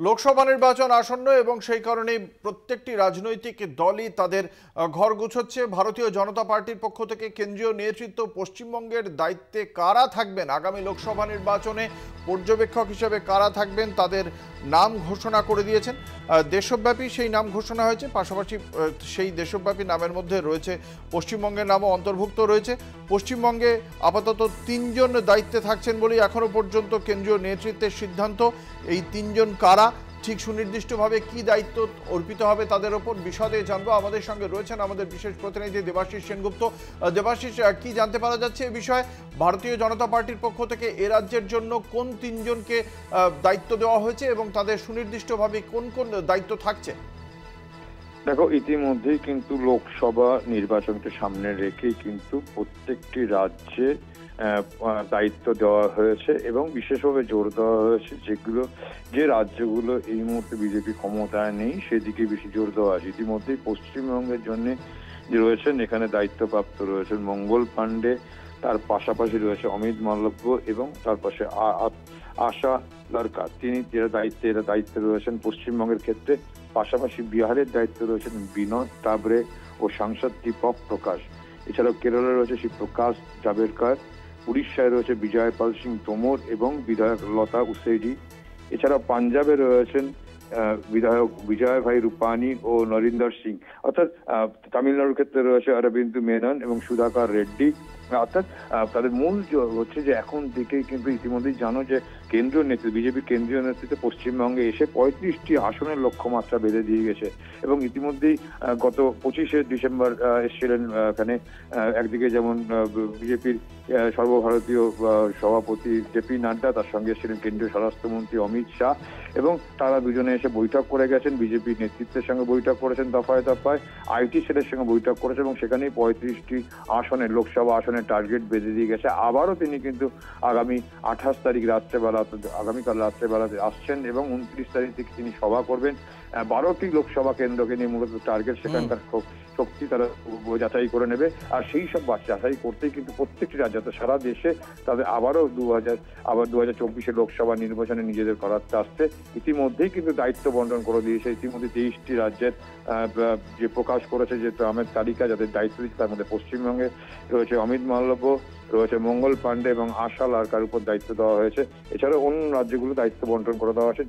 লোকসভা নির্বাচন আসন্ন এবং সেই কারণে প্রত্যেকটি রাজনৈতিক দলই তাদের ঘর গুছোচ্ছে। ভারতীয় জনতা পার্টির পক্ষ থেকে কেন্দ্রীয় নেতৃত্ব পশ্চিমবঙ্গের দায়িত্বে কারা থাকবেন, আগামী লোকসভা নির্বাচনে পর্যবেক্ষক হিসেবে কারা থাকবেন তাদের নাম ঘোষণা করে দিয়েছেন। দেশব্যাপী সেই নাম ঘোষণা হয়েছে, পাশাপাশি সেই দেশব্যাপী নামের মধ্যে রয়েছে পশ্চিমবঙ্গের নামও অন্তর্ভুক্ত রয়েছে। পশ্চিমবঙ্গে আপাতত ৩ জন দায়িত্বে থাকছেন বলেই এখনও পর্যন্ত কেন্দ্রীয় নেতৃত্বের সিদ্ধান্ত। এই ৩ জন কারা, ঠিক সুনির্দিষ্টভাবে কি দায়িত্ব অর্পিত হবে তাদের ওপর বিশদে জানবো। আমাদের সঙ্গে রয়েছেন আমাদের বিশেষ প্রতিনিধি দেবাশিস সেনগুপ্ত। দেবাশিস, কি জানতে পারা যাচ্ছে এ বিষয়ে? ভারতীয় জনতা পার্টির পক্ষ থেকে এ রাজ্যের জন্য কোন ৩ জনকে দায়িত্ব দেওয়া হয়েছে এবং তাদের সুনির্দিষ্টভাবে কোন কোন দায়িত্ব থাকছে? দেখো, ইতিমধ্যেই কিন্তু লোকসভা নির্বাচনকে সামনে রেখেই কিন্তু প্রত্যেকটি রাজ্যে দায়িত্ব দেওয়া হয়েছে এবং বিশেষভাবে জোর দেওয়া হয়েছে যে রাজ্যগুলো এই মুহূর্তে বিজেপি ক্ষমতায় নেই সেদিকে বেশি জোর দেওয়া আছে। ইতিমধ্যেই পশ্চিমবঙ্গের জন্য যে রয়েছেন এখানে দায়িত্বপ্রাপ্ত রয়েছেন মঙ্গল পাণ্ডে, তার পাশাপাশি রয়েছে অমিত মালব্য এবং তার পাশে আশা লরকার। তিনি দায়িত্বে রয়েছেন পশ্চিমবঙ্গের ক্ষেত্রে। পাশাপাশি বিহারের দায়িত্বে রয়েছেন বিনোদ তাবড়ে ও সাংসদ দীপক প্রকাশ। এছাড়াও কেরলে রয়েছে শিবপ্রকাশ জাভেদকর, উড়িষ্যায় রয়েছে বিজয় পাল সিং তোমর এবং বিধায়ক লতা উসেডি। এছাড়াও পাঞ্জাবে রয়েছেন বিধায়ক বিজয় ভাই রূপানি ও নরিন্দর সিং। অর্থাৎ তামিলনাড়ুর ক্ষেত্রে রয়েছে অরবিন্দু মেনন এবং সুধাকর রেড্ডি। অর্থাৎ তাদের মূল হচ্ছে যে এখন থেকেই কিন্তু ইতিমধ্যেই জানো যে কেন্দ্রীয় নেতৃত্ব বিজেপি কেন্দ্রীয় নেতৃত্বে পশ্চিমবঙ্গে এসে 35টি আসনের লক্ষ্যমাত্রা বেঁধে দিয়ে গেছে এবং ইতিমধ্যেই গত 25শে ডিসেম্বর এসেছিলেন এখানে। একদিকে যেমন বিজেপির সর্বভারতীয় সভাপতি জেপি নাড্ডা, তার সঙ্গে এসেছিলেন কেন্দ্রীয় স্বরাষ্ট্রমন্ত্রী অমিত শাহ এবং তারা দুজনে এসে বৈঠক করে গেছেন। বিজেপি নেতৃত্বের সঙ্গে বৈঠক করেছেন দফায় দফায়, আইটি সেলের সঙ্গে বৈঠক করেছেন এবং সেখানেই 35টি আসনের লোকসভা আসনের টার্গেট বেঁধে দিয়ে গেছে। আবারও তিনি কিন্তু আগামী 28 তারিখ রাত্রেবেলা, আগামীকাল রাত্রেবেলাতে আসছেন এবং 29 তারিখ থেকে তিনি সভা করবেন। 12টি লোকসভা কেন্দ্রকে নিয়ে মূলত টার্গেট, সেখানকার শক্তি তারা যাচাই করে নেবে। আর সেই সব যাচাই করতেই কিন্তু প্রত্যেকটি রাজ্য সারা দেশে তাদের আবারও 2024 লোকসভা নির্বাচনে নিজেদের করাতে আসছে। ইতিমধ্যেই কিন্তু দায়িত্ব বন্টন করে দিয়েছে। ইতিমধ্যে 23টি রাজ্যের যে প্রকাশ করেছে যে আমের তালিকা যাদের দায়িত্ব দিচ্ছে, তার মধ্যে পশ্চিমবঙ্গে রয়েছে অমিত মালব্য, রয়েছে মঙ্গল পাণ্ডে এবং আশা লরকার উপর দায়িত্ব দেওয়া হয়েছে। এছাড়াও অন্য রাজ্যগুলো দায়িত্ব বন্টন করে দেওয়া হয়েছে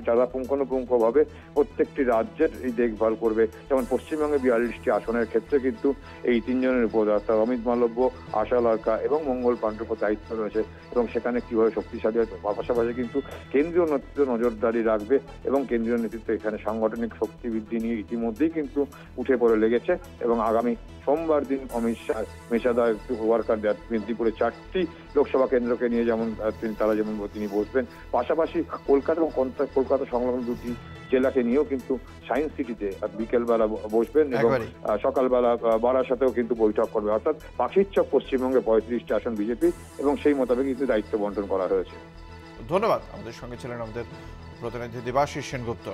যারা পুঙ্খানুপুঙ্খভাবে প্রত্যেকটি রাজ্যের এই দেখভাল করবে। যেমন পশ্চিমবঙ্গে 42টি আসনের ক্ষেত্রে কিন্তু এই 3 জনের উপর অর্থাৎ অমিত মালব্য, আশা লরকার এবং মঙ্গল পাণ্ডের উপর দায়িত্ব রয়েছে এবং সেখানে কিভাবে শক্তিশালী হয়। পাশাপাশি কিন্তু কেন্দ্রীয় নেতৃত্ব নজরদারি রাখবে এবং কেন্দ্রীয় নেতৃত্ব এখানে সাংগঠনিক শক্তি বৃদ্ধি নিয়ে ইতিমধ্যেই কিন্তু উঠে পড়ে লেগেছে এবং আগামী সোমবার দিন অমিত শাহ মেশাদায় ওয়ার্কার মেদিনীপুরে 4টি লোকসভা কেন্দ্রকে নিয়ে তিনি বসবেন। পাশাপাশি কলকাতা এবং কলকাতা সংলগ্ন 2টি জেলাকে নিয়েও কিন্তু সায়েন্স সিটিতে বিকেলবেলা বসবেন এবং সকালবেলা বারাসাতেও কিন্তু বৈঠক করবে। অর্থাৎ পাখির চক পশ্চিমবঙ্গে 35টি আসন বিজেপি এবং সেই মোতাবেক কিন্তু দায়িত্ব বন্টন করা হয়েছে। ধন্যবাদ। আমাদের সঙ্গে ছিলেন আমাদের প্রতিনিধি দেবাশিস সেনগুপ্ত।